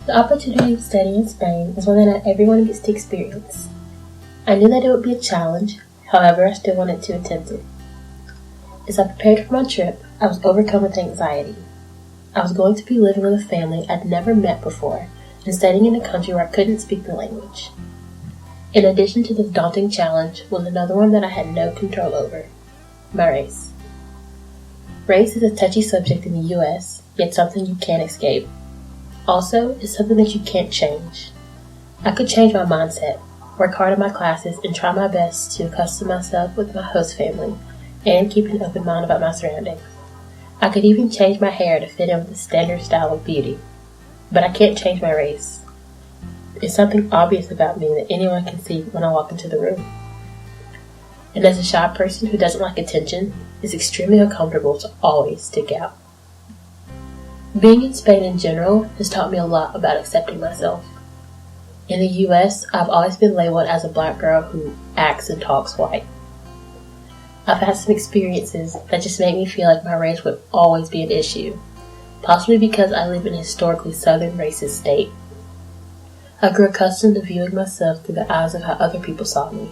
The opportunity to study in Spain is one that not everyone gets to experience. I knew that it would be a challenge, however I still wanted to attempt it. As I prepared for my trip, I was overcome with anxiety. I was going to be living with a family I'd never met before and studying in a country where I couldn't speak the language. In addition to this daunting challenge was another one that I had no control over: my race. Race is a touchy subject in the US, yet something you can't escape. Also, it's something that you can't change. I could change my mindset, work hard in my classes, and try my best to accustom myself with my host family and keep an open mind about my surroundings. I could even change my hair to fit in with the standard style of beauty. But I can't change my race. It's something obvious about me that anyone can see when I walk into the room. And as a shy person who doesn't like attention, it's extremely uncomfortable to always stick out. Being in Spain in general has taught me a lot about accepting myself. In the US, I've always been labeled as a black girl who acts and talks white. I've had some experiences that just make me feel like my race would always be an issue, possibly because I live in a historically southern racist state. I grew accustomed to viewing myself through the eyes of how other people saw me.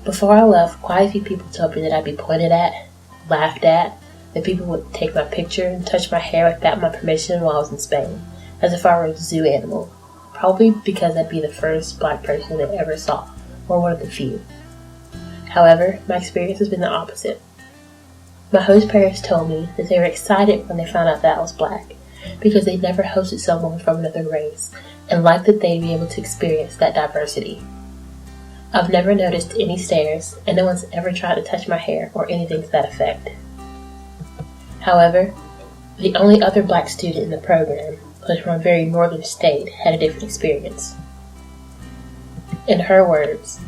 Before I left, quite a few people told me that I'd be pointed at, laughed at, that people would take my picture and touch my hair without my permission while I was in Spain, as if I were a zoo animal, probably because I'd be the first black person they ever saw, or one of the few. However, my experience has been the opposite. My host parents told me that they were excited when they found out that I was black, because they'd never hosted someone from another race, and liked that they'd be able to experience that diversity. I've never noticed any stares, and no one's ever tried to touch my hair or anything to that effect. However, the only other black student in the program, who was from a very northern state, had a different experience. In her words,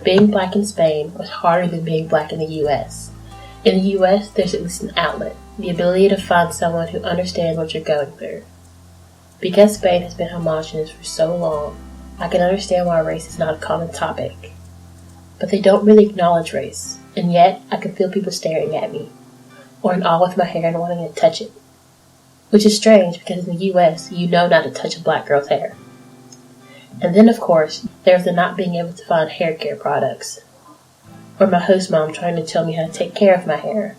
being black in Spain was harder than being black in the US. In the US, there's at least an outlet, the ability to find someone who understands what you're going through. Because Spain has been homogenous for so long, I can understand why race is not a common topic. But they don't really acknowledge race, and yet I can feel people staring at me, or in awe with my hair and wanting to touch it. Which is strange because in the US, you know not to touch a black girl's hair. And then, of course, there's the not being able to find hair care products, or my host mom trying to tell me how to take care of my hair.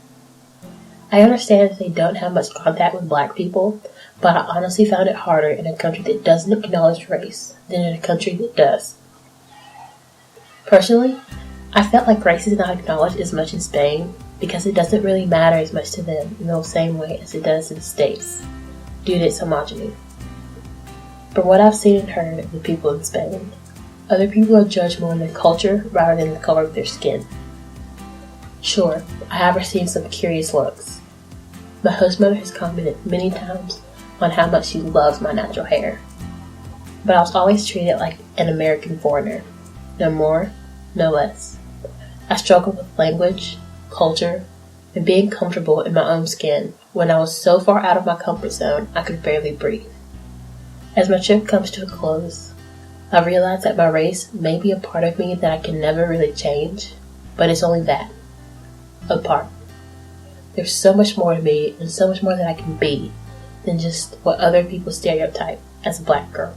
I understand that they don't have much contact with black people, but I honestly found it harder in a country that doesn't acknowledge race than in a country that does. Personally, I felt like race is not acknowledged as much in Spain because it doesn't really matter as much to them in the same way as it does in the States, due to its homogeny. From what I've seen and heard of the people in Spain, other people are judged more on their culture rather than the color of their skin. Sure, I have received some curious looks. My host mother has commented many times on how much she loves my natural hair. But I was always treated like an American foreigner. No more, no less. I struggled with language, culture, and being comfortable in my own skin when I was so far out of my comfort zone I could barely breathe. As my trip comes to a close, I realize that my race may be a part of me that I can never really change, but it's only that, a part. There's so much more to me and so much more that I can be than just what other people stereotype as a black girl.